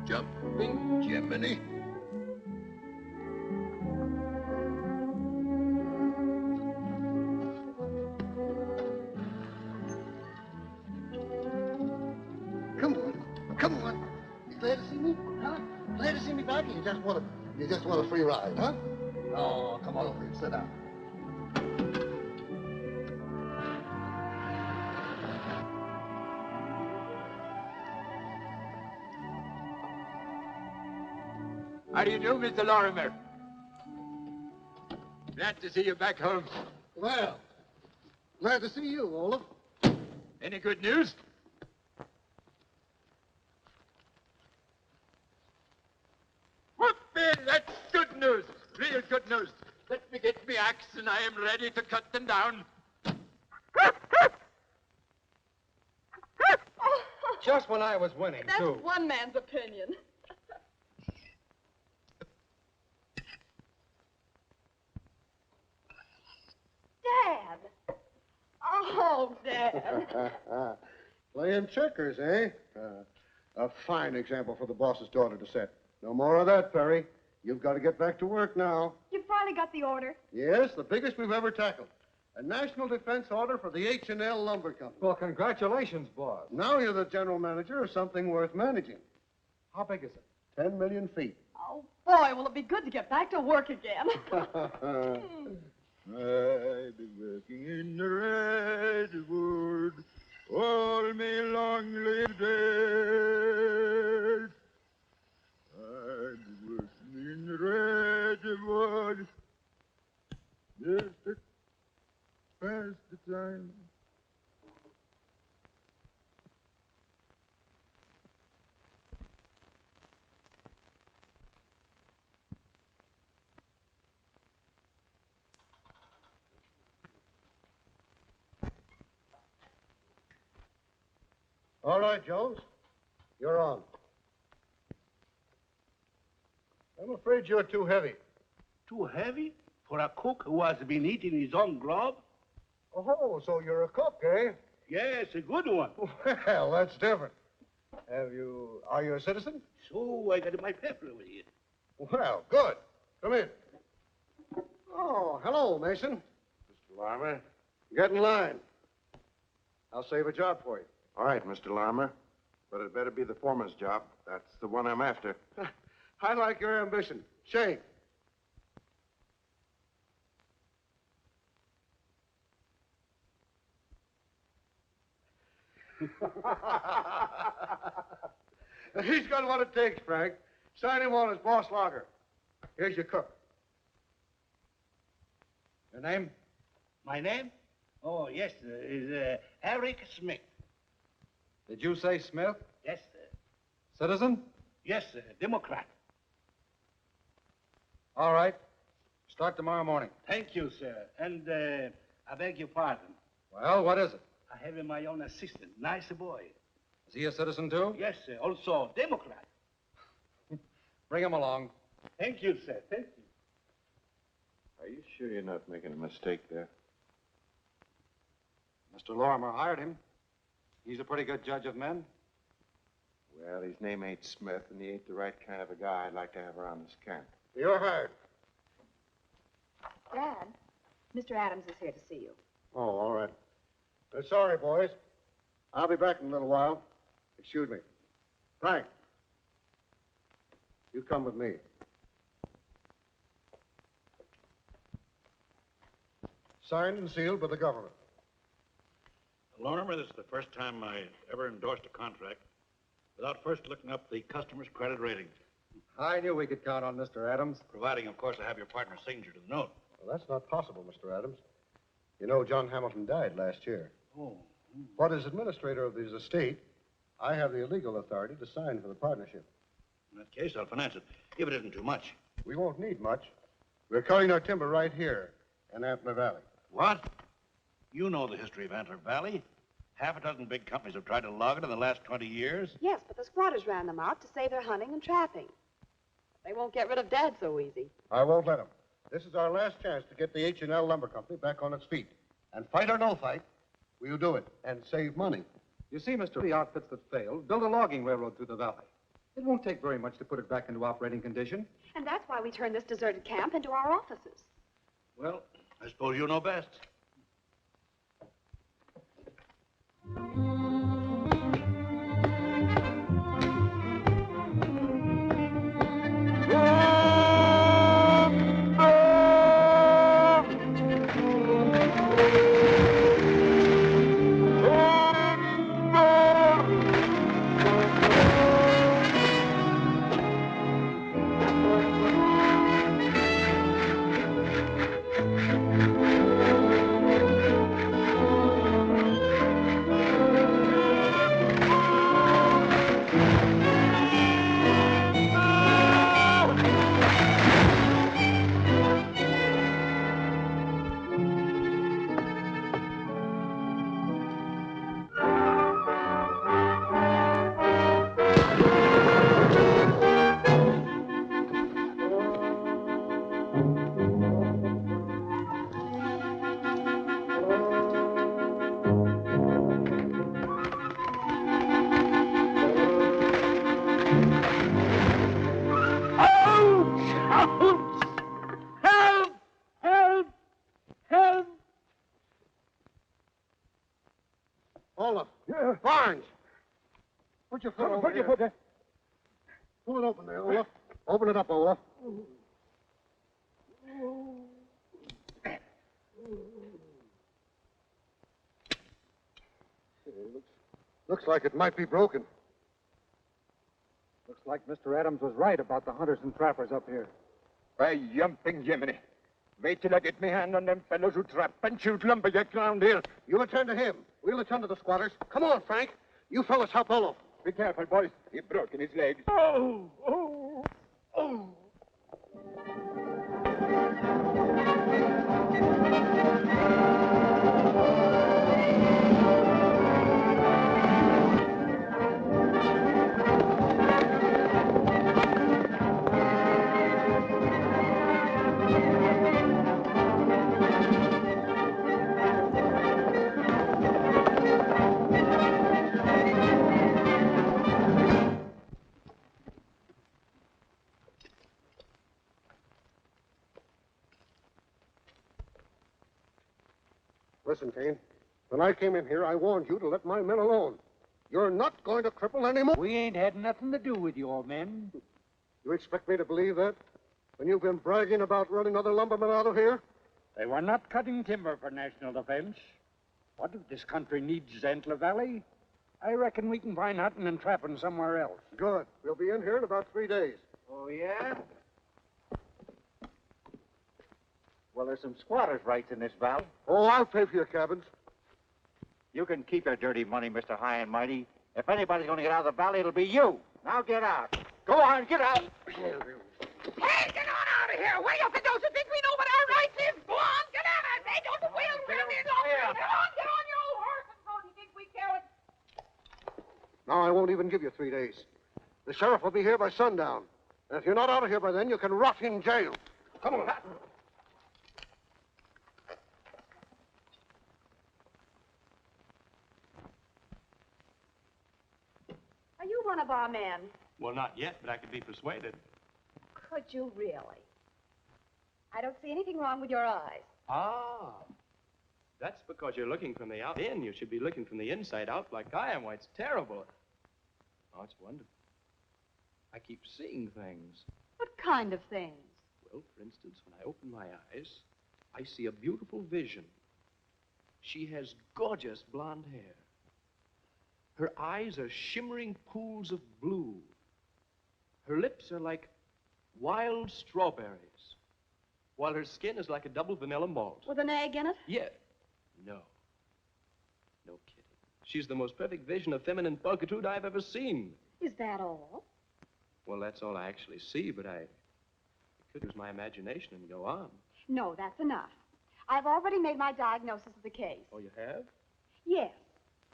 Jumping Jiminy. Come on. You glad to see me? Huh? Glad to see me back? You just want a free ride, huh? Oh, come on over here. Sit down. How do you do, Mr. Lorimer? Glad to see you back home. Well, glad to see you, Olaf. Any good news? Whoopee, that's good news. Real good news. Let me get me axe and I am ready to cut them down. Just when I was winning, That's too. one man's opinion. Dad. Oh, Dad. Playing checkers, eh? A fine example for the boss's daughter to set. No more of that, Perry. You've got to get back to work now. You finally got the order? Yes, the biggest we've ever tackled. A national defense order for the H&L Lumber Company. Well, congratulations, boss. Now you're the general manager of something worth managing. How big is it? 10 million feet. Oh, boy, will it be good to get back to work again. I've been working in the redwood all my long live days. I've been working in the redwood just to pass the time. All right, Jones. You're on. I'm afraid you're too heavy. Too heavy? For a cook who has been eating his own grub? Oh, so you're a cook, eh? Yes, a good one. Well, that's different. Are you a citizen? So I got my paper over here. Well, good. Come in. Oh, hello, Mason. Mr. Lorimer? Get in line. I'll save a job for you. All right, Mr. Lorimer. But it better be the foreman's job. That's the one I'm after. I like your ambition. Shane. He's got what it takes, Frank. Sign him on as boss logger. Here's your cook. Your name? My name? Oh, yes, is Eric Smith. Did you say Smith? Yes, sir. Citizen? Yes, sir. Democrat. All right. Start tomorrow morning. Thank you, sir. And I beg your pardon. Well, what is it? I have my own assistant. Nice boy. Is he a citizen, too? Yes, sir. Also Democrat. Bring him along. Thank you, sir. Thank you. Are you sure you're not making a mistake there? Mr. Lorimer hired him. He's a pretty good judge of men. Well, his name ain't Smith, and he ain't the right kind of a guy I'd like to have around this camp. You're hired. Dad, Mr. Adams is here to see you. Oh, all right. Sorry, boys. I'll be back in a little while. Excuse me. Frank, you come with me. Signed and sealed by the government. Lorimer, this is the first time I ever endorsed a contract without first looking up the customer's credit ratings. I knew we could count on Mr. Adams. Providing, of course, I have your partner's signature to the note. Well, that's not possible, Mr. Adams. You know, John Hamilton died last year. Oh. But as administrator of his estate, I have the legal authority to sign for the partnership. In that case, I'll finance it, if it isn't too much. We won't need much. We're cutting our timber right here in Antler Valley. What? You know the history of Antler Valley. Half a dozen big companies have tried to log it in the last 20 years. Yes, but the squatters ran them out to save their hunting and trapping. They won't get rid of Dad so easy. I won't let them. This is our last chance to get the H&L Lumber Company back on its feet. And fight or no fight, we'll do it and save money. You see, Mr. The outfits that failed built a logging railroad through the valley. It won't take very much to put it back into operating condition. And that's why we turned this deserted camp into our offices. Well, I suppose you know best. Olaf. Yeah. Barnes. Put your foot over here. Pull it open there, Olaf. Open it up, Olaf. Looks like it might be broken. Looks like Mr. Adams was right about the hunters and trappers up here. By jumping Jiminy. Wait till I get my hand on them fellows who trap and shoot lumberjacks around here. You attend to him. We'll attend to the squatters. Come on, Frank. You fellas help Olaf. Be careful, boys. He's broken his legs. Oh! Oh! Oh! Listen, Kane. When I came in here, I warned you to let my men alone. You're not going to cripple anymore. We ain't had nothing to do with your men. You expect me to believe that? When you've been bragging about running other lumbermen out of here? They were not cutting timber for national defense. What if this country needs Antler Valley? I reckon we can find hunting and trapping somewhere else. Good. We'll be in here in about 3 days. Oh, yeah? Well, there's some squatters' rights in this valley. Oh, I'll pay for your cabins. You can keep your dirty money, Mr. High and Mighty. If anybody's going to get out of the valley, it'll be you. Now get out. Go on, get out. Hey, get on out of here, will you? For those who think we know what our rights is, go on, get out. I say, don't wheel around here long. Get on your old horse and go. Do you think we care what... Now, I won't even give you 3 days. The sheriff will be here by sundown. And if you're not out of here by then, you can rot in jail. Come on. Are you one of our men? Well, not yet, but I could be persuaded. Could you really? I don't see anything wrong with your eyes. Ah, that's because you're looking from the out in. You should be looking from the inside out like I am. Why, it's terrible. Oh, it's wonderful. I keep seeing things. What kind of things? Well, for instance, when I open my eyes, I see a beautiful vision. She has gorgeous blonde hair. Her eyes are shimmering pools of blue. Her lips are like wild strawberries, while her skin is like a double vanilla malt. With an egg in it? Yeah. No. No kidding. She's the most perfect vision of feminine pulchritude I've ever seen. Is that all? Well, that's all I actually see, but I could use my imagination and go on. No, that's enough. I've already made my diagnosis of the case. Oh, you have? Yes.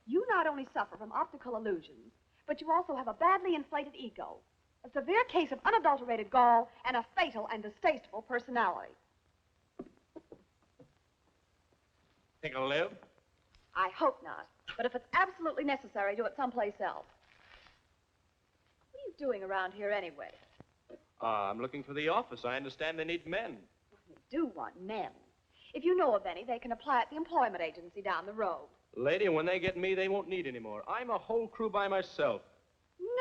You not only suffer from optical illusions, but you also have a badly inflated ego, a severe case of unadulterated gall, and a fatal and distasteful personality. Think I'll live? I hope not. But if it's absolutely necessary, do it someplace else. What you doing around here anyway? I'm looking for the office. I understand they need men. They do want men. If you know of any, they can apply at the employment agency down the road. Lady, when they get me, they won't need any more. I'm a whole crew by myself.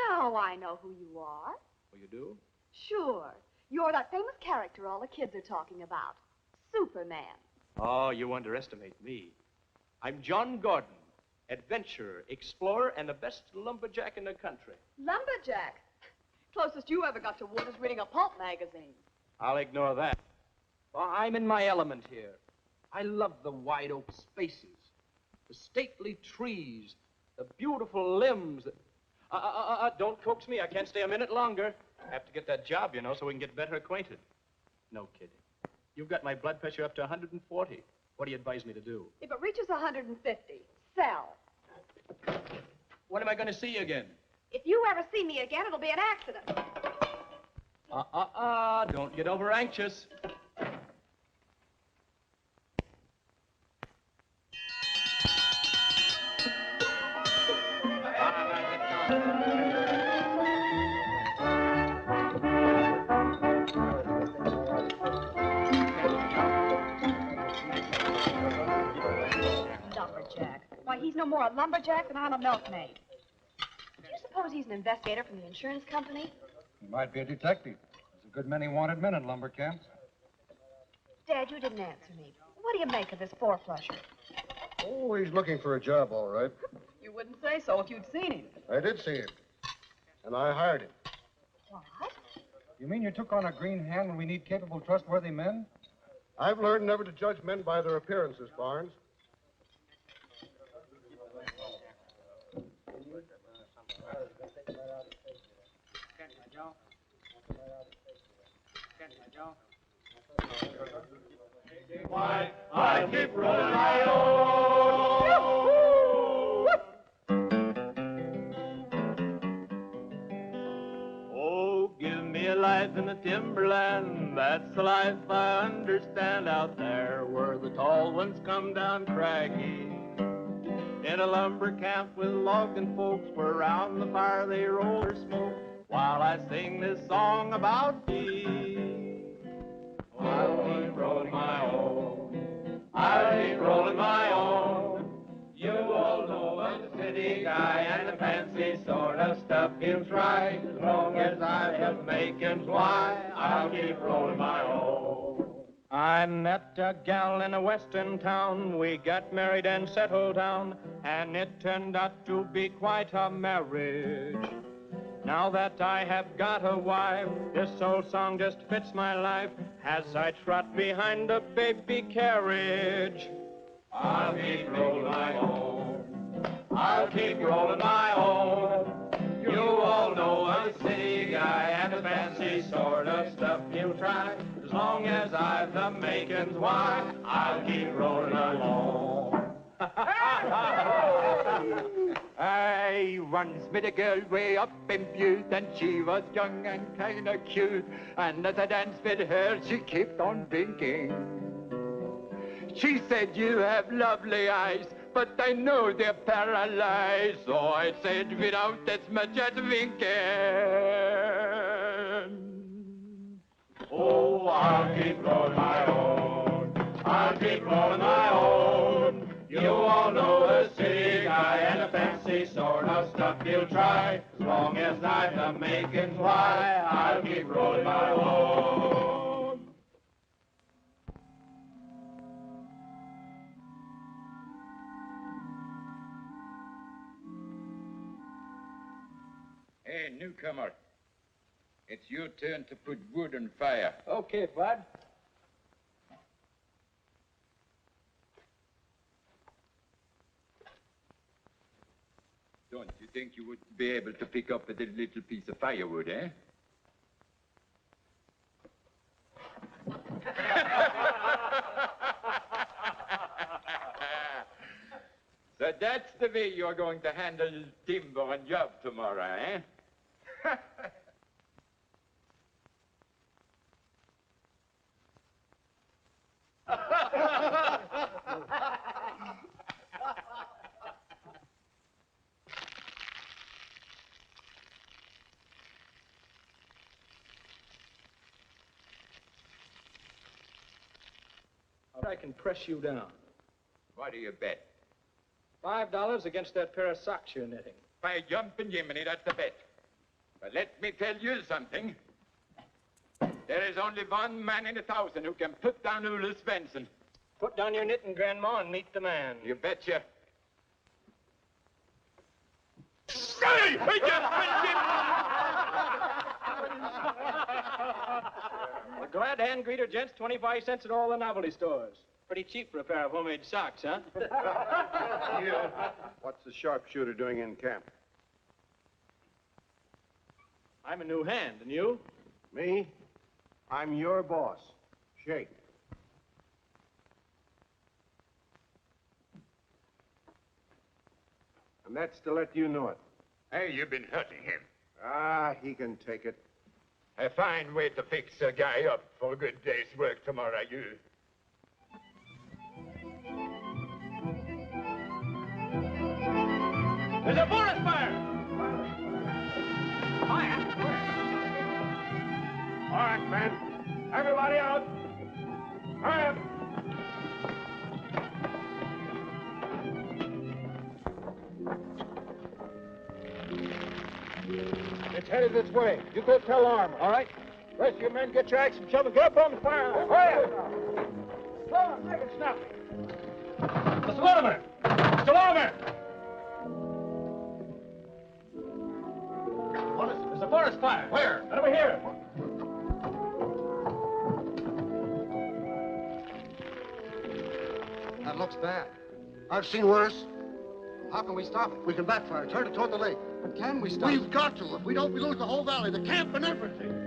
Now I know who you are. Oh, you do? Sure. You're that famous character all the kids are talking about. Superman. Oh, you underestimate me. I'm John Gordon, adventurer, explorer, and the best lumberjack in the country. Lumberjack? Closest you ever got to wood is reading a pulp magazine. I'll ignore that. Well, I'm in my element here. I love the wide oak spaces, the stately trees, the beautiful limbs. Don't coax me. I can't stay a minute longer. I have to get that job, you know, so we can get better acquainted. No kidding. You've got my blood pressure up to 140. What do you advise me to do? If it reaches 150, sell. When am I going to see you again? If you ever see me again, it'll be an accident. Don't get over anxious. Lumberjack. Why, he's no more a lumberjack than I'm a milkmaid. Do you suppose he's an investigator from the insurance company? He might be a detective. There's a good many wanted men in lumber camps. Dad, you didn't answer me. What do you make of this four-flusher? Oh, he's looking for a job, all right. You wouldn't say so if you'd seen him. I did see him. And I hired him. What? You mean you took on a green hand when we need capable, trustworthy men? I've learned never to judge men by their appearances, Barnes. Why, I keep rolling my own. Oh, give me a life in the timberland. That's the life I understand out there where the tall ones come down craggy. In a lumber camp with logging folks where around the fire they roll their smoke while I sing this song about me. I'll keep rolling my own. I'll keep rolling my own. You all know I'm a city guy and the fancy sort of stuff he'll try. As long as I have makings, why, I'll keep rolling my own. I met a gal in a western town. We got married and settled down, and it turned out to be quite a marriage. Now that I have got a wife, this old song just fits my life as I trot behind a baby carriage. I'll keep rolling my own. I'll keep rolling my own. You all know I'm a city guy and the fancy sort of stuff you'll try. As long as I've the makings, why, I'll keep rolling along. I once met a girl way up in Butte, and she was young and kind of cute. And as I danced with her, she kept on blinking. She said, you have lovely eyes, but I know they're paralyzed. So I said, without as much as winking, oh, I'll keep rolling my own. I'll keep rolling my own. You all know the city guy and the fancy sort of stuff you'll try. As long as I've the makings, why, I'll keep rolling my own. Hey, newcomer. It's your turn to put wood on fire. Okay, Bud. Don't you think you would be able to pick up a little piece of firewood, eh? So that's the way you're going to handle timber and job tomorrow, eh? I can press you down. What do you bet? $5 against that pair of socks you're knitting. By jumping Jiminy, that's the bet. But let me tell you something. There is only one man in 1,000 who can put down Ulla Svensson. Put down your knitting, Grandma, and meet the man. You betcha. Hey! Hey, We're glad to hand greeter gents 25 cents at all the novelty stores. Pretty cheap for a pair of homemade socks, huh? Yeah. What's the sharpshooter doing in camp? I'm a new hand, and you? Me? I'm your boss. Shake. And that's to let you know it. Hey, you've been hurting him. Ah, he can take it. A fine way to fix a guy up for a good day's work tomorrow, you. There's a forest fire! Fire? All right, men. Everybody out. Hurry up. It's headed this way. You go tell Armour. All right. Rest of your men, get your axe and shovel. Get up on the fire. Hurry up. Slow on, make it snappy. Mr. Lorimer! Mr. Lorimer! What is it? There's a forest fire. Where? Right over here. That looks bad. I've seen worse. How can we stop it? We can backfire. Turn it toward the lake. But can we stop it? We've got to. If we don't, we lose the whole valley, the camp and everything.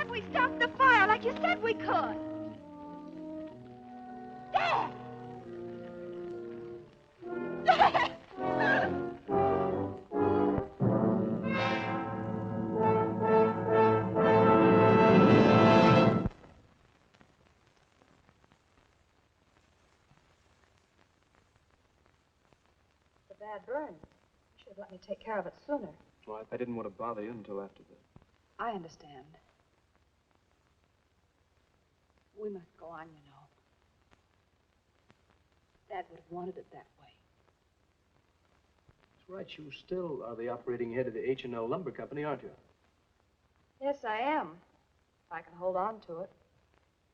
We stopped the fire like you said we could. Dad! Dad! It's a bad burn. You should have let me take care of it sooner. Well, I didn't want to bother you until after this. I understand. We must go on, you know. Dad would have wanted it that way. That's right. You still are the operating head of the H&L Lumber Company, aren't you? Yes, I am. If I can hold on to it.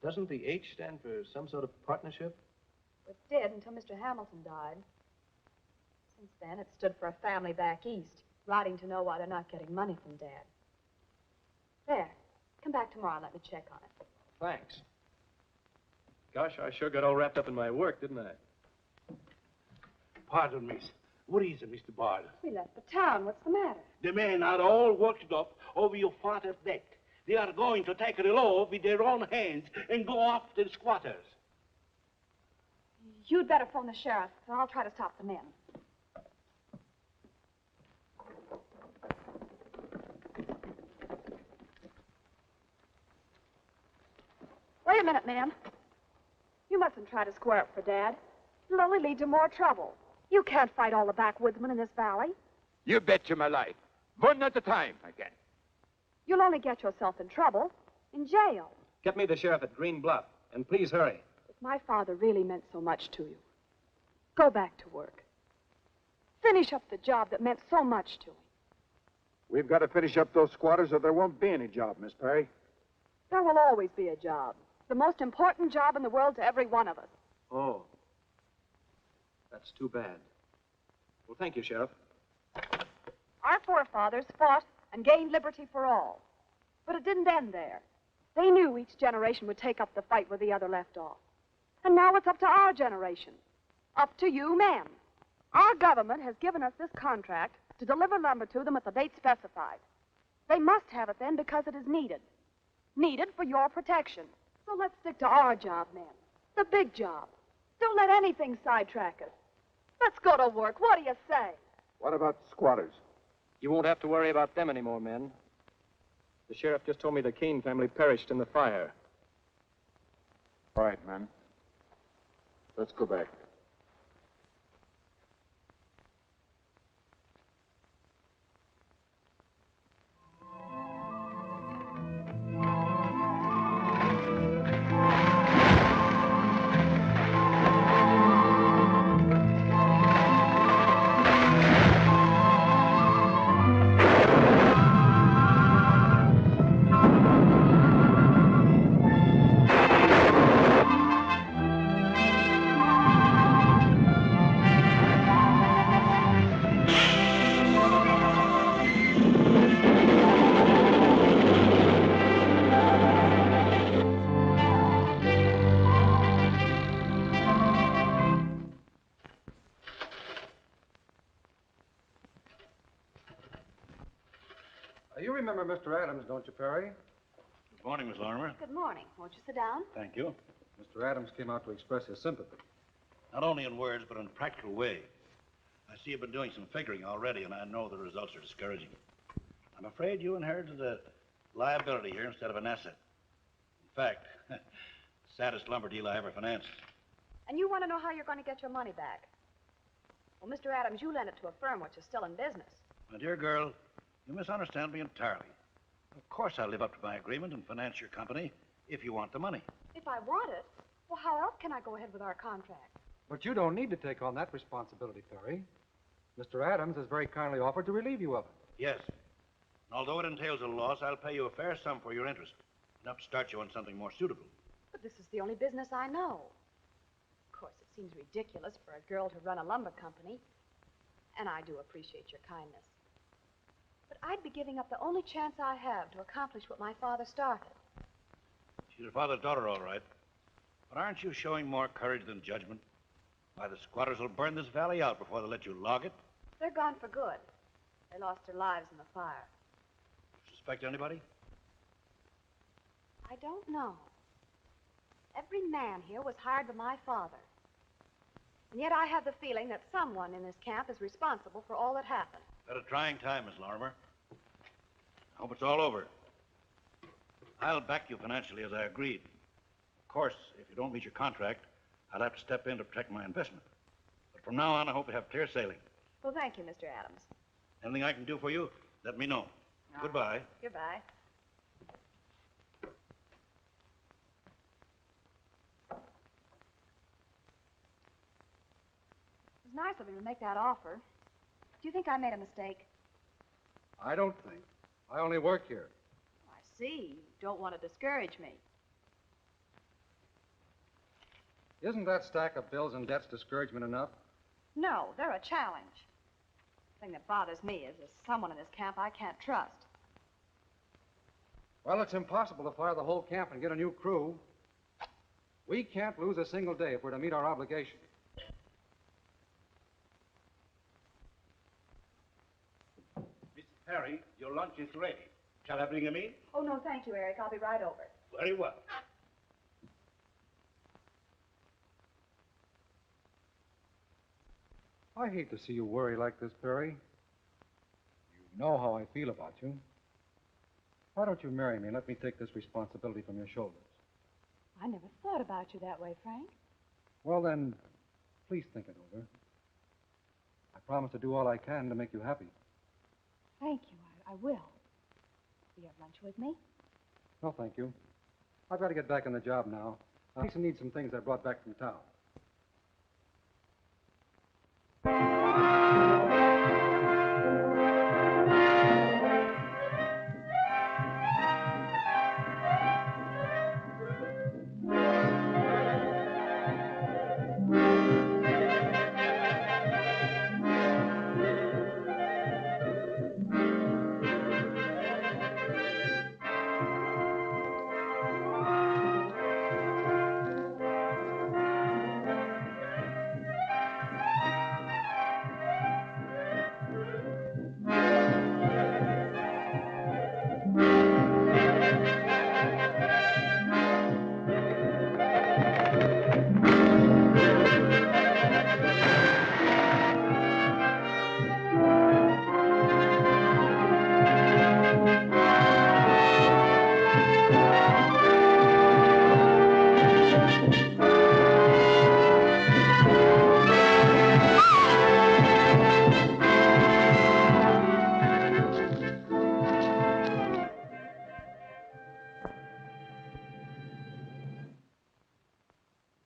Doesn't the H stand for some sort of partnership? It did until Mr. Hamilton died. Since then, it stood for a family back east, writing to know why they're not getting money from Dad. There. Come back tomorrow and let me check on it. Thanks. Gosh, I sure got all wrapped up in my work, didn't I? Pardon me. What is it, Mr. Bard? We left the town. What's the matter? The men are all worked up over your father's death. They are going to take the law with their own hands and go after the squatters. You'd better phone the sheriff, and I'll try to stop the men. Wait a minute, ma'am. You mustn't try to square up for Dad. It'll only lead to more trouble. You can't fight all the backwoodsmen in this valley. You betcha my life. One at a time, I can. You'll only get yourself in trouble. In jail. Get me the sheriff at Green Bluff, and please hurry. If my father really meant so much to you, go back to work. Finish up the job that meant so much to him. We've got to finish up those squatters or there won't be any job, Miss Perry. There will always be a job. The most important job in the world to every one of us. Oh. That's too bad. Well, thank you, Sheriff. Our forefathers fought and gained liberty for all. But it didn't end there. They knew each generation would take up the fight where the other left off. And now it's up to our generation. Up to you men. Our government has given us this contract to deliver lumber to them at the date specified. They must have it then because it is needed. Needed for your protection. So let's stick to our job, men. The big job. Don't let anything sidetrack us. Let's go to work. What do you say? What about squatters? You won't have to worry about them anymore, men. The sheriff just told me the Kane family perished in the fire. All right, men. Let's go back. You remember Mr. Adams, don't you, Perry? Good morning, Miss Lorimer. Good morning. Won't you sit down? Thank you. Mr. Adams came out to express his sympathy. Not only in words, but in a practical way. I see you've been doing some figuring already, and I know the results are discouraging. I'm afraid you inherited a liability here instead of an asset. In fact, saddest lumber deal I ever financed. And you want to know how you're going to get your money back? Well, Mr. Adams, you lent it to a firm which is still in business. My dear girl, you misunderstand me entirely. Of course I'll live up to my agreement and finance your company if you want the money. If I want it, well, how else can I go ahead with our contract? But you don't need to take on that responsibility, Perry. Mr. Adams has very kindly offered to relieve you of it. Yes. And although it entails a loss, I'll pay you a fair sum for your interest, enough to start you on something more suitable. But this is the only business I know. Of course, it seems ridiculous for a girl to run a lumber company, and I do appreciate your kindness. But I'd be giving up the only chance I have to accomplish what my father started. She's your father's daughter, all right. But aren't you showing more courage than judgment? Why, the squatters will burn this valley out before they let you log it. They're gone for good. They lost their lives in the fire. Suspect anybody? I don't know. Every man here was hired by my father. And yet I have the feeling that someone in this camp is responsible for all that happened. Had a trying time, Miss Lorimer. I hope it's all over. I'll back you financially as I agreed. Of course, if you don't meet your contract, I'll have to step in to protect my investment. But from now on, I hope we have clear sailing. Well, thank you, Mr. Adams. Anything I can do for you, let me know. Goodbye. Goodbye. It was nice of him to make that offer. Do you think I made a mistake? I don't think. I only work here. I see. You don't want to discourage me. Isn't that stack of bills and debts discouragement enough? No, they're a challenge. The thing that bothers me is there's someone in this camp I can't trust. Well, it's impossible to fire the whole camp and get a new crew. We can't lose a single day if we're to meet our obligation. lunch is ready. Shall I bring him in? Oh, no, thank you, Eric. I'll be right over. Very well. I hate to see you worry like this, Perry. You know how I feel about you. Why don't you marry me and let me take this responsibility from your shoulders? I never thought about you that way, Frank. Well, then, please think it over. I promise to do all I can to make you happy. Thank you. I will. Will you have lunch with me? No, thank you. I've got to get back on the job now. Lisa needs some things I brought back from town.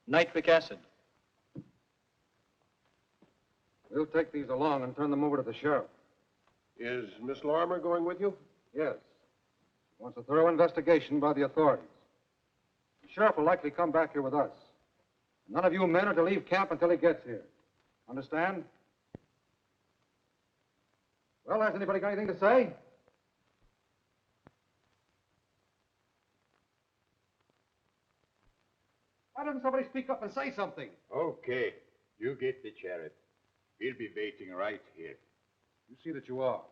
Nitric acid. We'll take these along and turn them over to the sheriff. Is Miss Lorimer going with you? Yes. He wants a thorough investigation by the authorities. The sheriff will likely come back here with us. None of you men are to leave camp until he gets here. Understand? Well, has anybody got anything to say? Why doesn't somebody speak up and say something? Okay. You get the sheriff. We'll be waiting right here. You see that you are.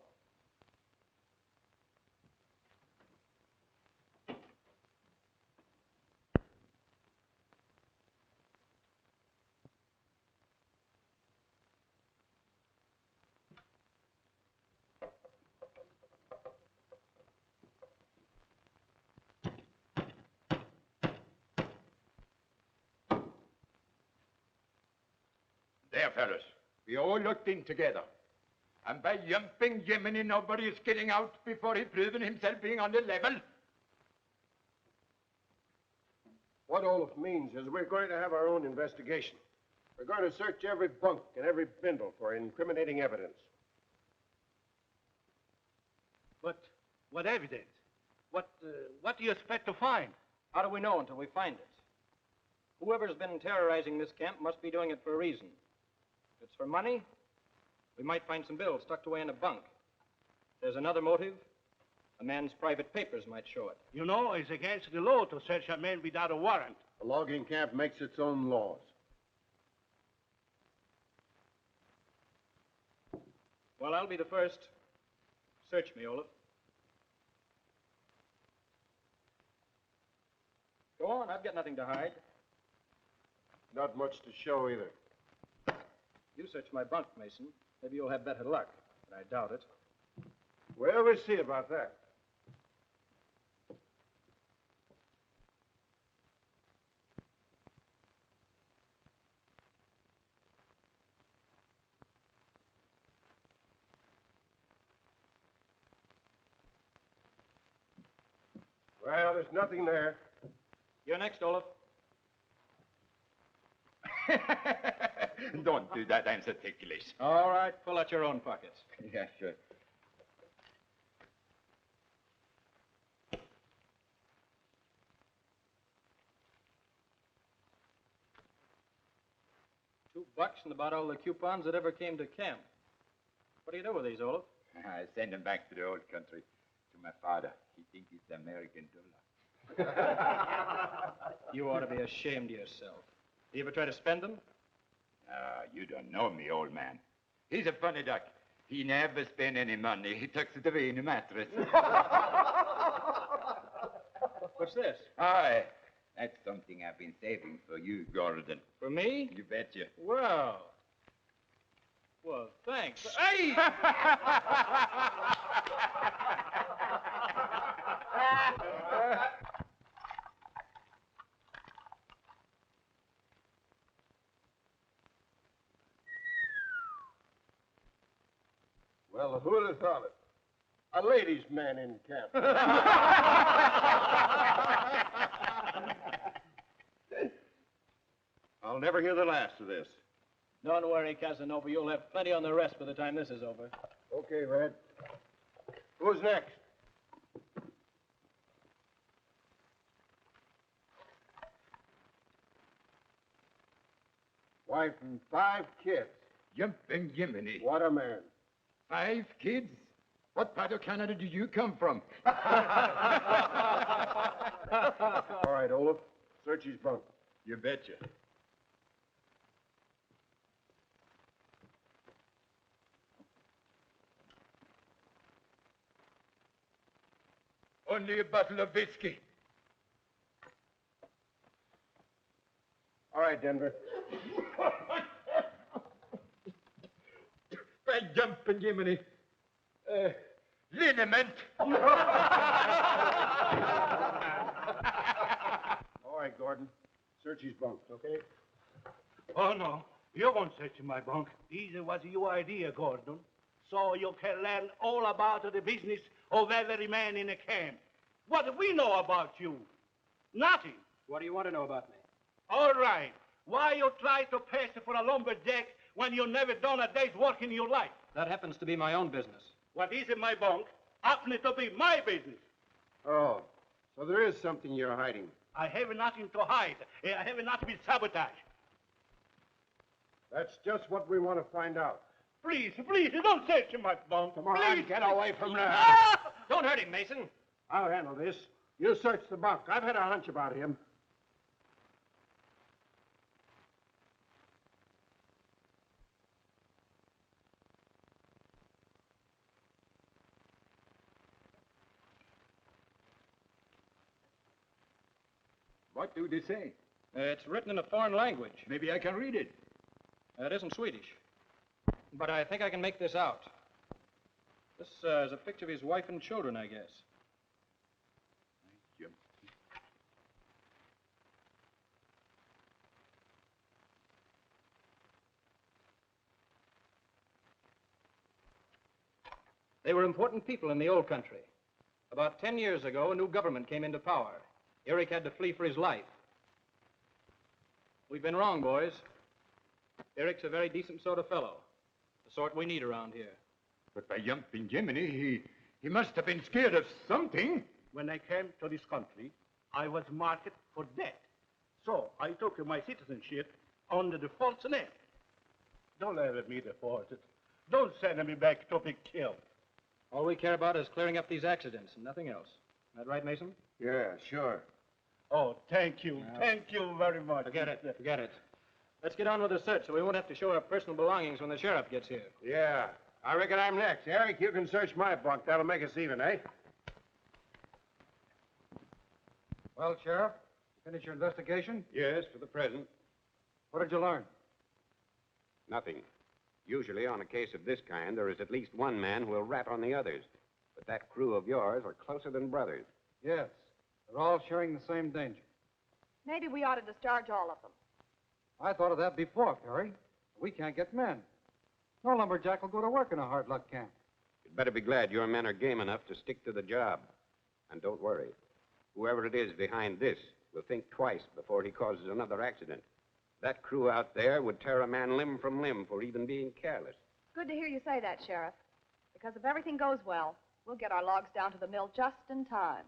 There, fellas. We all looked in together. And by jumping Jiminy, nobody is getting out before he proven himself being on the level. What Olaf means is we're going to have our own investigation. We're going to search every bunk and every bindle for incriminating evidence. But what evidence? What do you expect to find? How do we know until we find it? Whoever's been terrorizing this camp must be doing it for a reason. If it's for money, we might find some bills tucked away in a bunk. If there's another motive, a man's private papers might show it. You know, it's against the law to search a man without a warrant. A logging camp makes its own laws. Well, I'll be the first. Search me, Olaf. Go on, I've got nothing to hide. Not much to show either. You search my bunk, Mason. Maybe you'll have better luck, but I doubt it. Well, we'll see about that. Well, there's nothing there. You're next, Olaf. Don't do that, I'm so ticklish. All right, pull out your own pockets. Yeah, sure. $2 and about all the coupons that ever came to camp. What do you do with these, Olaf? I send them back to the old country, to my father. He thinks it's the American dollar. You ought to be ashamed of yourself. You ever try to spend them? You don't know me, old man. He's a funny duck. He never spent any money. He tucks it away in a mattress. What's this? Aye. That's something I've been saving for you, Gordon. For me? You betcha. Well, thanks. Hey! Well, who'd have thought it? A ladies' man in camp. I'll never hear the last of this. Don't worry, Casanova. You'll have plenty on the rest by the time this is over. Okay, Red. Who's next? Wife and 5 kids. Jumping Jiminy. What a man. 5 kids? What part of Canada do you come from? All right, Olaf. Search his bunk. You betcha. Only a bottle of whiskey. All right, Denver. By jumping Jiminy. Liniment. All right, Gordon. Search his bunk, okay? Oh, no. You won't search my bunk. This was your idea, Gordon. So you can learn all about the business of every man in the camp. What do we know about you? Nothing. What do you want to know about me? All right. Why you try to pass for a lumberjack when you never done a day's work in your life? That happens to be my own business. What is in my bunk happens to be my business. Oh, so there is something you're hiding. I have nothing to hide. I have nothing to sabotage. That's just what we want to find out. Please, don't search my bunk. Come on, please. get away from there. Ah! Don't hurt him, Mason. I'll handle this. You search the bunk. I've had a hunch about him. What do they say? It's written in a foreign language. Maybe I can read it. It isn't Swedish. But I think I can make this out. This is a picture of his wife and children, I guess. They were important people in the old country. About 10 years ago, a new government came into power. Eric had to flee for his life. We've been wrong, boys. Eric's a very decent sort of fellow. The sort we need around here. But by jumping Jiminy, he must have been scared of something. When I came to this country, I was marked for debt. So I took my citizenship under the false name. Don't let me deport it. Don't send me back to be killed. All we care about is clearing up these accidents and nothing else. Is that right, Mason? Yeah, sure. Oh, thank you. Thank you very much. Forget it. Let's get on with the search so we won't have to show our personal belongings when the sheriff gets here. Yeah. I reckon I'm next. Eric, you can search my bunk. That'll make us even, eh? Well, Sheriff, finish your investigation? Yes, for the present. What did you learn? Nothing. Usually, on a case of this kind, there is at least one man who will rat on the others. But that crew of yours are closer than brothers. Yes. They're all sharing the same danger. Maybe we ought to discharge all of them. I thought of that before, Perry. We can't get men. No lumberjack will go to work in a hard luck camp. You'd better be glad your men are game enough to stick to the job. And don't worry. Whoever it is behind this will think twice before he causes another accident. That crew out there would tear a man limb from limb for even being careless. Good to hear you say that, Sheriff. Because if everything goes well, we'll get our logs down to the mill just in time.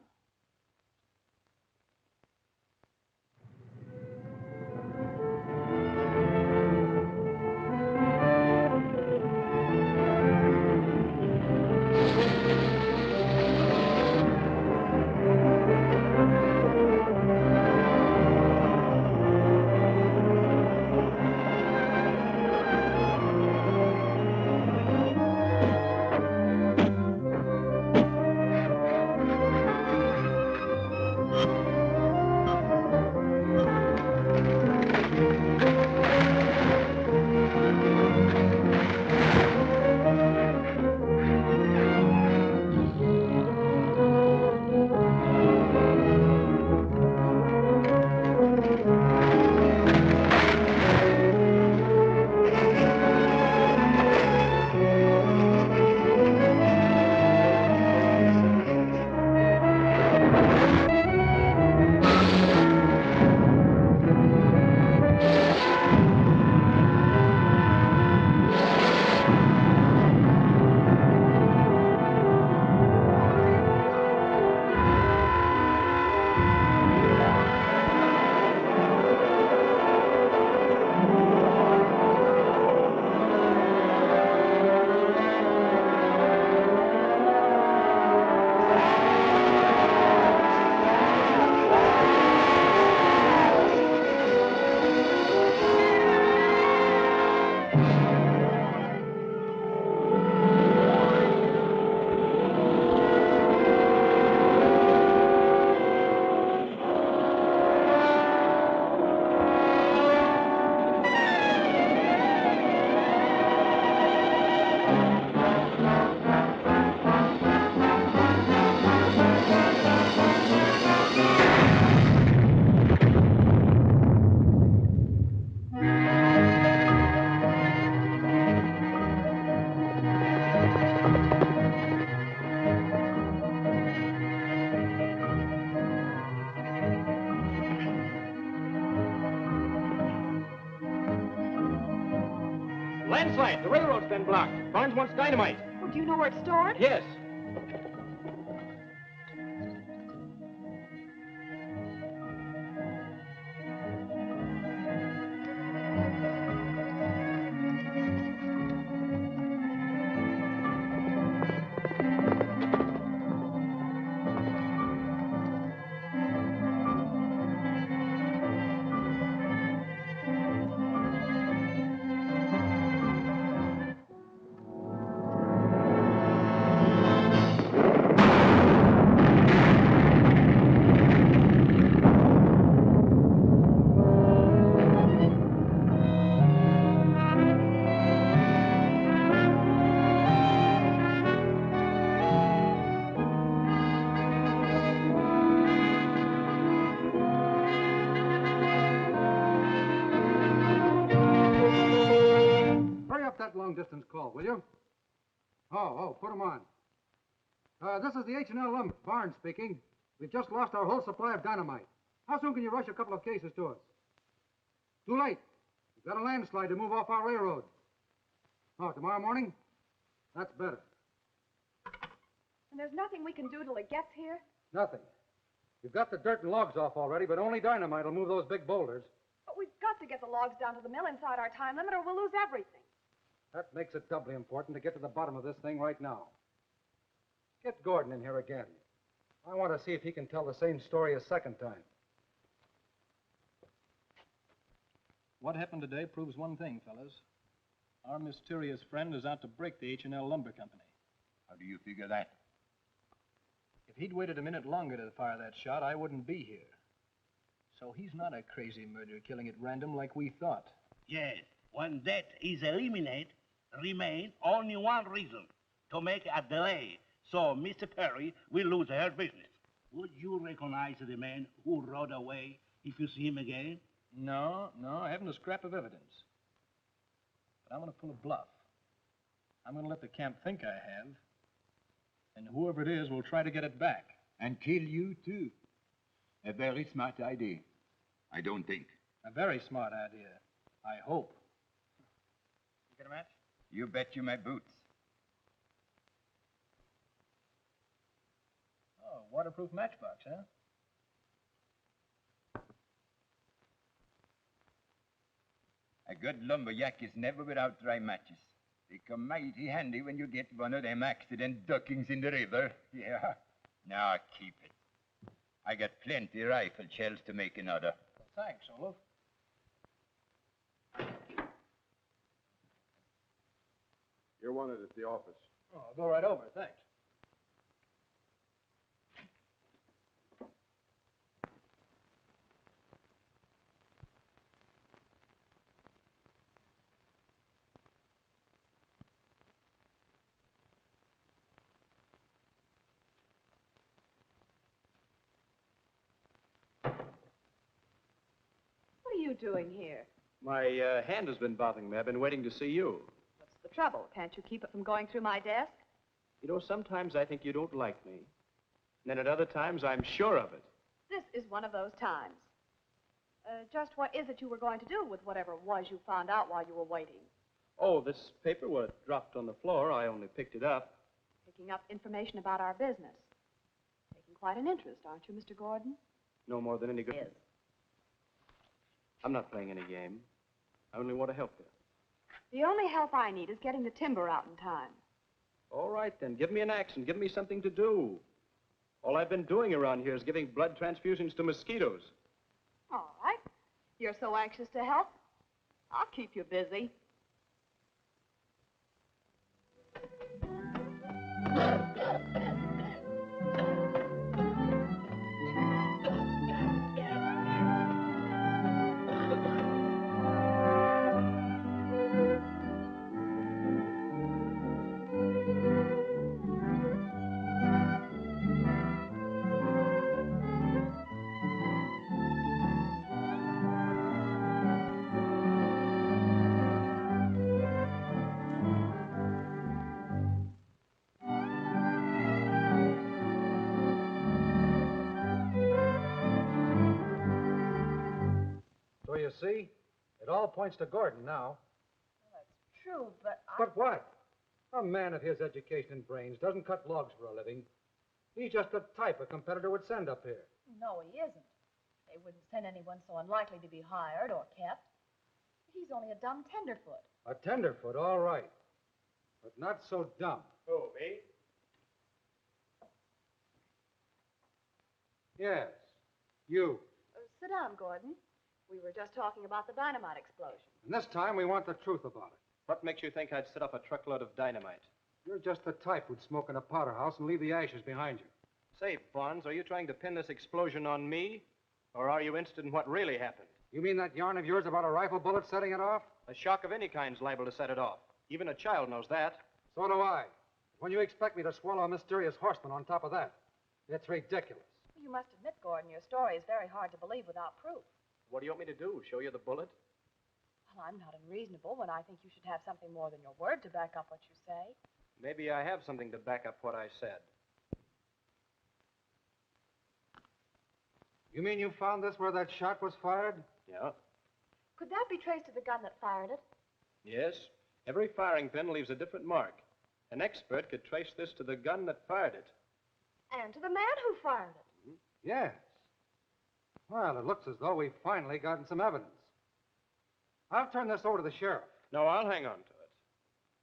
Landslide. The railroad's been blocked. Barnes wants dynamite. Oh, do you know where it's stored? Yes. Long-distance call, will you? Put them on. This is the H&L Lumber, Barnes speaking. We've just lost our whole supply of dynamite. How soon can you rush a couple of cases to us? Too late. We've got a landslide to move off our railroad. Oh, tomorrow morning? That's better. And there's nothing we can do till it gets here? Nothing. We've got the dirt and logs off already, but only dynamite will move those big boulders. But we've got to get the logs down to the mill inside our time limit or we'll lose everything. That makes it doubly important to get to the bottom of this thing right now. Get Gordon in here again. I want to see if he can tell the same story a second time. What happened today proves one thing, fellas. Our mysterious friend is out to break the H&L Lumber Company. How do you figure that? If he'd waited a minute longer to fire that shot, I wouldn't be here. So he's not a crazy murderer killing at random like we thought. Yes, when that is eliminated, remain only one reason, to make a delay, so Mr. Perry will lose her business. Would you recognize the man who rode away if you see him again? No, I haven't a scrap of evidence. But I'm going to pull a bluff. I'm going to let the camp think I have, and whoever it is will try to get it back. And kill you, too. A very smart idea. I don't think. A very smart idea. I hope. You get a match? You bet you my boots. Oh, waterproof matchbox, huh? A good lumberjack is never without dry matches. They come mighty handy when you get one of them accident duckings in the river. Yeah. Now keep it. I got plenty rifle shells to make another. Well, thanks, Olaf. You're wanted at the office. Oh, I'll go right over, thanks. What are you doing here? My hand has been bothering me. I've been waiting to see you. What's the trouble? Can't you keep it from going through my desk? You know, sometimes I think you don't like me. And then at other times, I'm sure of it. This is one of those times. Just what is it you were going to do with whatever it was you found out while you were waiting? Oh, this paper, well, it dropped on the floor. I only picked it up. Picking up information about our business. Taking quite an interest, aren't you, Mr. Gordon? No more than any good. Yes. I'm not playing any game. I only want to help you. The only help I need is getting the timber out in time. All right, then. Give me an axe and give me something to do. All I've been doing around here is giving blood transfusions to mosquitoes. All right. You're so anxious to help. I'll keep you busy. So you see, it all points to Gordon now. Well, that's true, but But what? A man of his education and brains doesn't cut logs for a living. He's just the type a competitor would send up here. No, he isn't. They wouldn't send anyone so unlikely to be hired or kept. He's only a dumb tenderfoot. A tenderfoot, all right. But not so dumb. Who, me? Yes, you. Sit down, Gordon. We were just talking about the dynamite explosion. And this time we want the truth about it. What makes you think I'd set up a truckload of dynamite? You're just the type who'd smoke in a powder house and leave the ashes behind you. Say, Bonds, are you trying to pin this explosion on me? Or are you interested in what really happened? You mean that yarn of yours about a rifle bullet setting it off? A shock of any kind's liable to set it off. Even a child knows that. So do I. When you expect me to swallow a mysterious horseman on top of that, it's ridiculous. You must admit, Gordon, your story is very hard to believe without proof. What do you want me to do? Show you the bullet? Well, I'm not unreasonable when I think you should have something more than your word to back up what you say. Maybe I have something to back up what I said. You mean you found this where that shot was fired? Yeah. Could that be traced to the gun that fired it? Yes. Every firing pin leaves a different mark. An expert could trace this to the gun that fired it. And to the man who fired it. Yes. Well, it looks as though we've finally gotten some evidence. I'll turn this over to the sheriff. No, I'll hang on to it.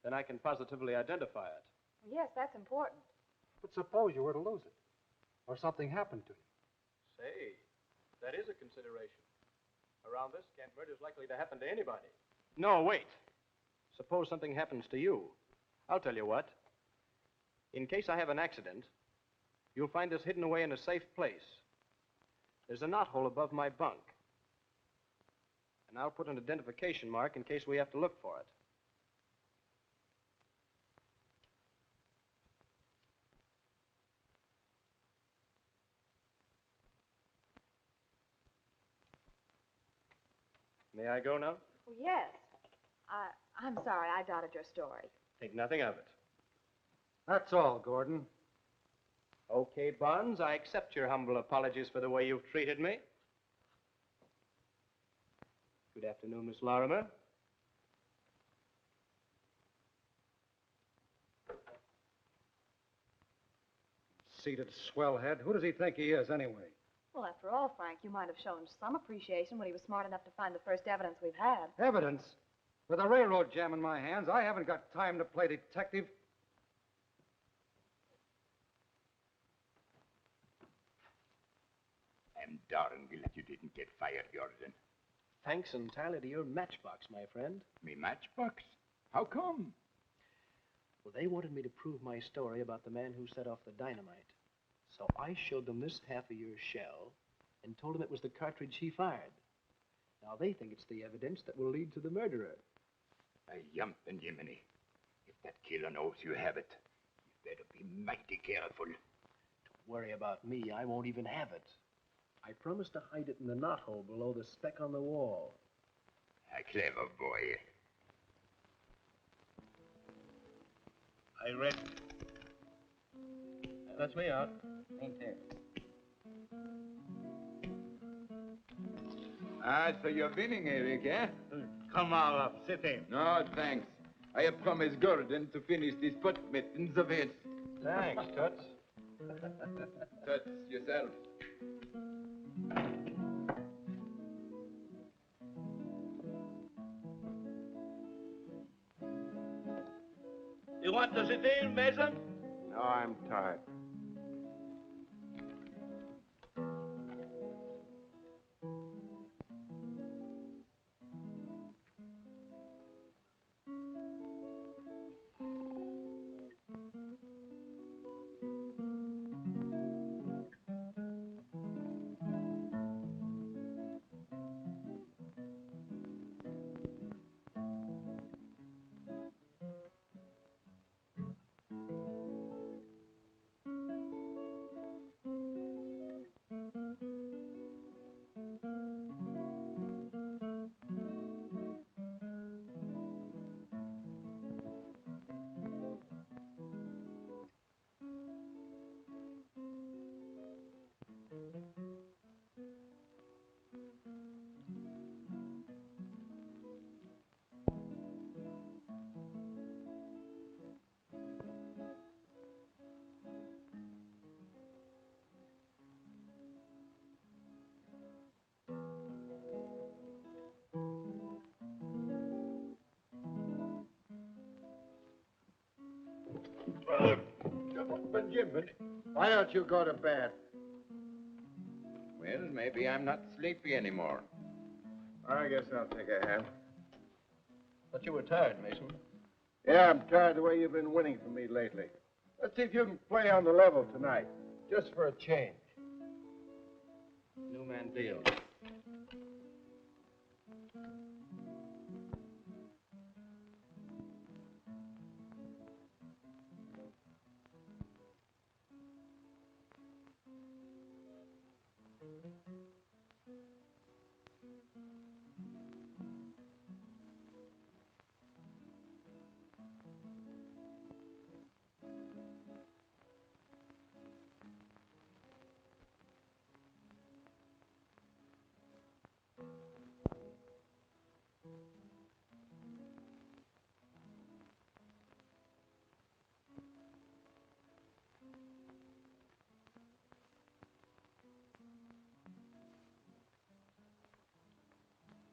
Then I can positively identify it. Yes, that's important. But suppose you were to lose it, or something happened to you. Say, that is a consideration. Around this camp, murder's likely to happen to anybody. No, wait. Suppose something happens to you. I'll tell you what. In case I have an accident, you'll find this hidden away in a safe place. There's a knothole above my bunk. And I'll put an identification mark in case we have to look for it. May I go now? Well, yes. I'm sorry I doubted your story. Think nothing of it. That's all, Gordon. Okay, Bonds, I accept your humble apologies for the way you've treated me. Good afternoon, Miss Lorimer. Seated swellhead. Who does he think he is, anyway? Well, after all, Frank, you might have shown some appreciation when he was smart enough to find the first evidence we've had. Evidence? With a railroad jam in my hands, I haven't got time to play detective. I'm darn glad you didn't get fired, Jordan. Thanks entirely to your matchbox, my friend. Me matchbox? How come? Well, they wanted me to prove my story about the man who set off the dynamite. So I showed them this half-a-year shell and told them it was the cartridge he fired. Now they think it's the evidence that will lead to the murderer. A yump and Jiminy. If that killer knows you have it, you better be mighty careful. Don't worry about me. I won't even have it. I promised to hide it in the knothole below the speck on the wall. A clever boy. I read. That's me out. Ain't there? Ah, so you're winning, Eric, eh? Come on up, sit in. No, thanks. I have promised Gordon to finish these foot mittens of his. Thanks, Toots. Toots, yourself. You want to sit in, Mason? No, I'm tired. Benjamin, why don't you go to bed? Well, maybe I'm not sleepy anymore. I guess I'll take a hand. But you were tired, Mason. Yeah, I'm tired of the way you've been winning for me lately. Let's see if you can play on the level tonight, just for a change. New man deal.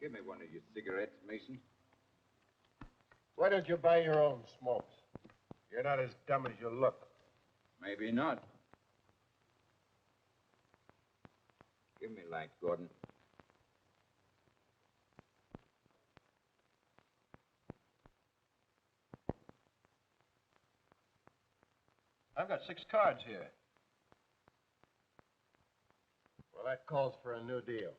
Give me one of your cigarettes, Mason. Why don't you buy your own smokes? You're not as dumb as you look. Maybe not. Give me light, Gordon. I've got 6 cards here. Well, that calls for a new deal.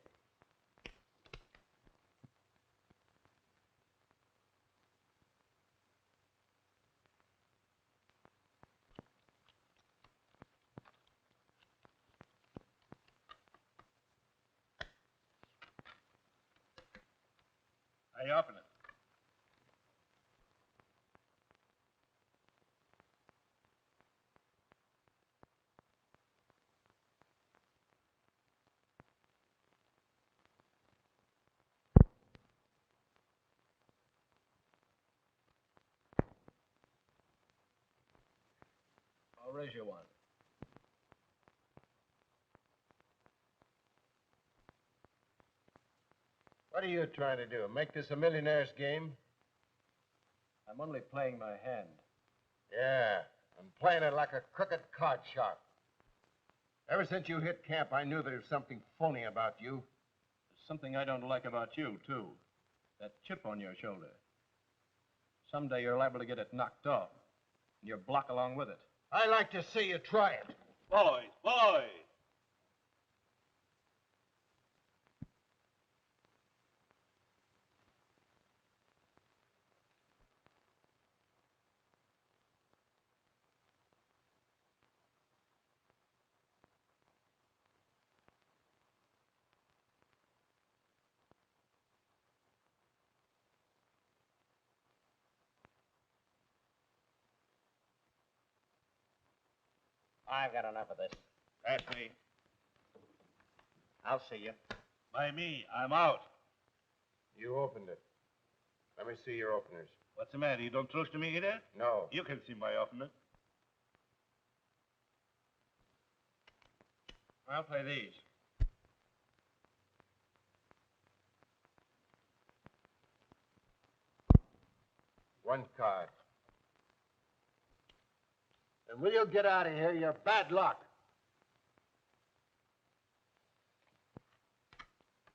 I open it. I'll raise you one. What are you trying to do? Make this a millionaire's game? I'm only playing my hand. Yeah, I'm playing it like a crooked card sharp. Ever since you hit camp, I knew there was something phony about you. There's something I don't like about you, too. That chip on your shoulder. Someday you're liable to get it knocked off, and your block along with it. I like to see you try it. Boys, boys! I've got enough of this. That's me. I'll see you. By me, I'm out. You opened it. Let me see your openers. What's the matter? You don't trust me either? No. You can see my opener. I'll play these. One card. And will you get out of here? You're bad luck.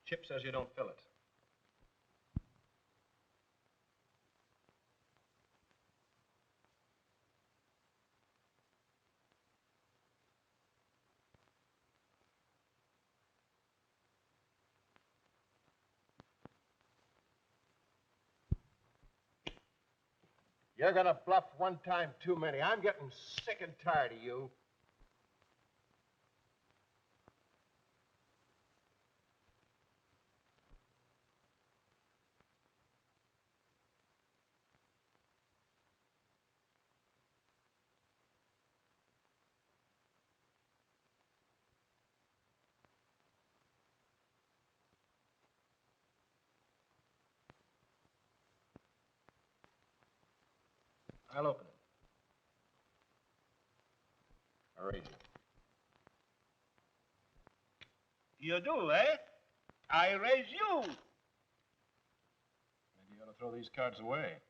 Chip says you don't fill it. You're gonna bluff one time too many. I'm getting sick and tired of you. I'll open it. I'll raise it. You do, eh? I raise you. Maybe you ought to throw these cards away.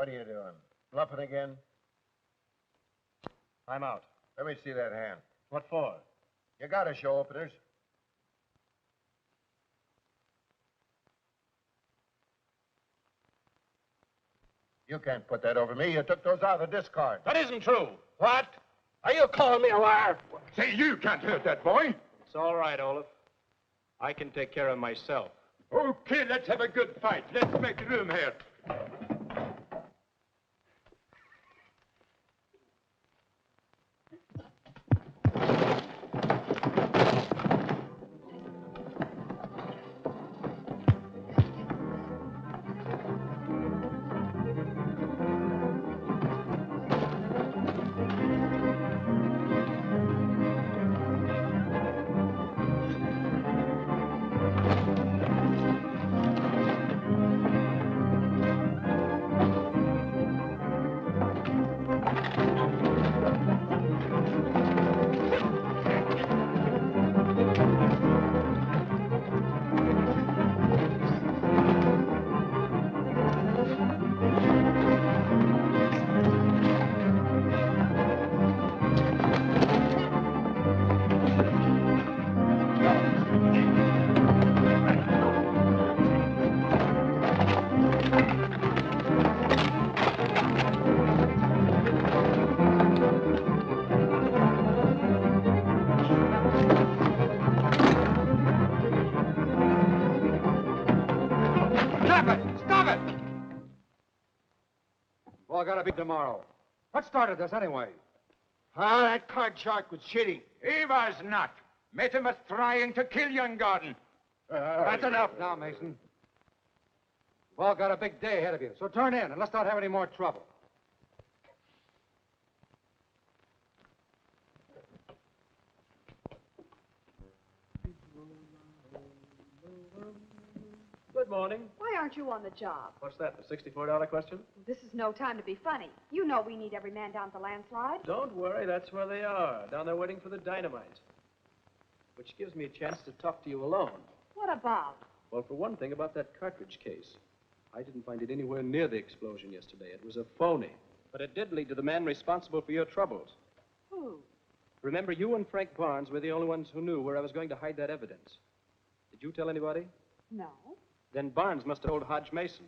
What are you doing? Bluffing again? I'm out. Let me see that hand. What for? You gotta show openers. You can't put that over me. You took those out of the discard. That isn't true. What? Are you calling me a liar? Say, you can't hurt that boy. It's all right, Olaf. I can take care of myself. Okay, let's have a good fight. Let's make room here. Ball got to be tomorrow. What started this anyway? Ah, that card shark was cheating. He was not. Mason was trying to kill young Gordon. That's enough now, Mason. Ball got a big day ahead of you, so turn in and let's not have any more trouble. Good morning. Why aren't you on the job? What's that, the $64 question? This is no time to be funny. You know we need every man down at the landslide. Don't worry, that's where they are, down there waiting for the dynamite. Which gives me a chance to talk to you alone. What about? Well, for one thing, about that cartridge case. I didn't find it anywhere near the explosion yesterday. It was a phony. But it did lead to the man responsible for your troubles. Who? Remember, you and Frank Barnes were the only ones who knew where I was going to hide that evidence. Did you tell anybody? No. Then Barnes must have told Hodge Mason.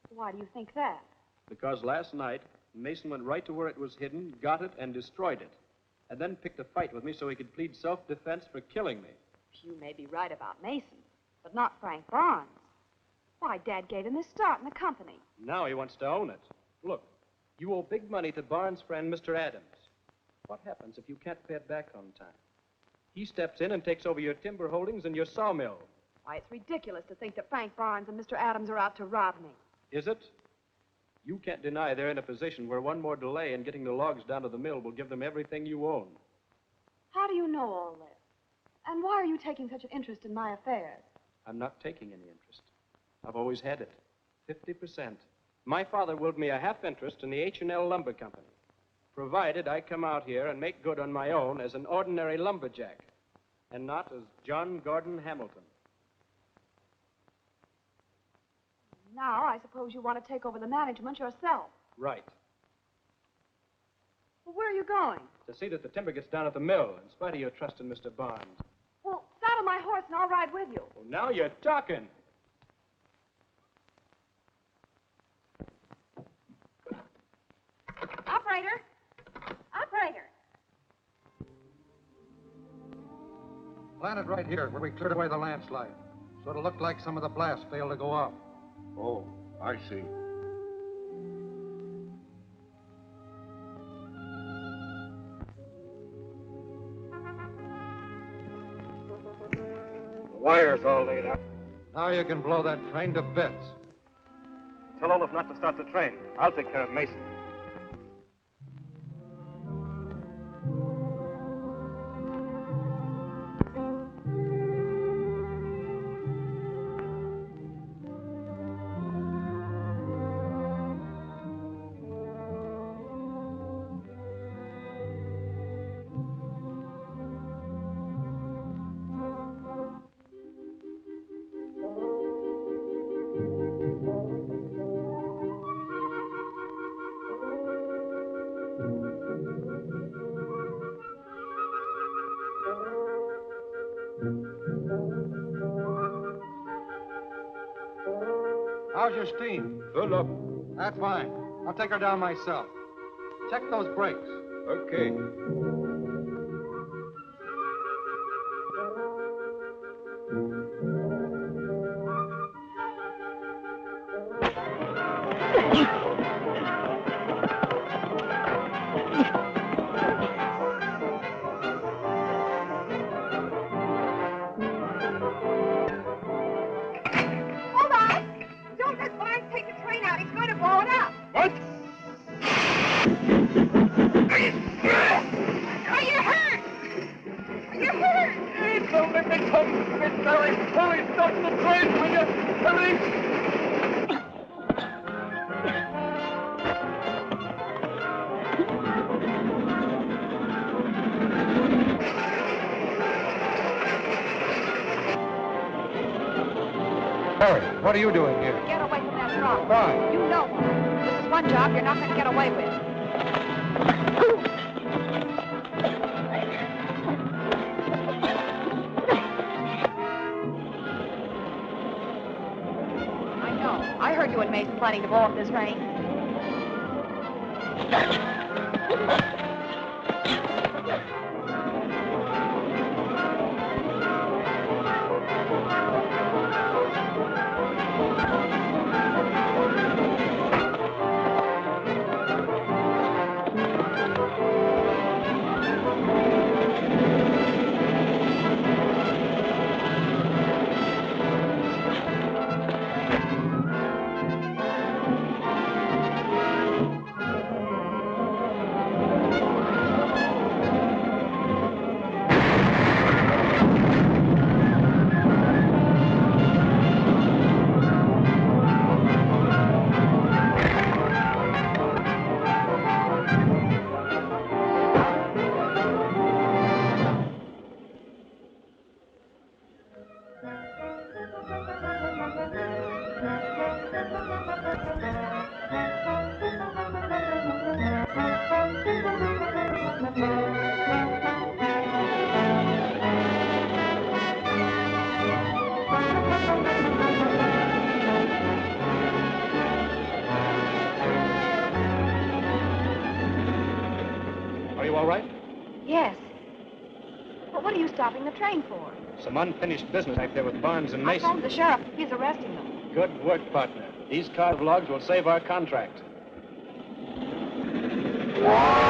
Why do you think that? Because last night, Mason went right to where it was hidden, got it, and destroyed it. And then picked a fight with me so he could plead self-defense for killing me. You may be right about Mason, but not Frank Barnes. Why, Dad gave him his start in the company. Now he wants to own it. Look, you owe big money to Barnes' friend, Mr. Adams. What happens if you can't pay it back on time? He steps in and takes over your timber holdings and your sawmill. Why, it's ridiculous to think that Frank Barnes and Mr. Adams are out to rob me. Is it? You can't deny they're in a position where one more delay in getting the logs down to the mill will give them everything you own. How do you know all this? And why are you taking such an interest in my affairs? I'm not taking any interest. I've always had it. 50%. My father willed me a half interest in the H&L Lumber Company, provided I come out here and make good on my own as an ordinary lumberjack, and not as John Gordon Hamilton. Now, I suppose you want to take over the management yourself. Right. Well, where are you going? To see that the timber gets down at the mill, in spite of your trust in Mr. Barnes. Well, saddle my horse and I'll ride with you. Well, now you're talking. Operator! Operator! Plant it right here where we cleared away the landslide, so it'll look like some of the blast failed to go off. Oh, I see. The wire's all laid out. Now you can blow that train to bits. Tell Olaf not to start the train. I'll take care of Mason. How's your steam? Full up. That's fine. I'll take her down myself. Check those brakes. Okay. Hold on. Don't let Barnes take the train out. He's going to blow it up. What? Are you hurt? Are you hurt? Please don't let me come, Miss Barry. Hurry, start the train, will you? Hurry! Harry, what are you doing here? Get away from that truck. Why? You know why. This is one job you're not going to get away with. I know. I heard you and Mason planning to blow up this train. Are you all right? Yes. But what are you stopping the train for? Some unfinished business back there with Barnes and I Mason. phoned the sheriff. He's arresting them. Good work, partner. These card logs will save our contract. Whoa!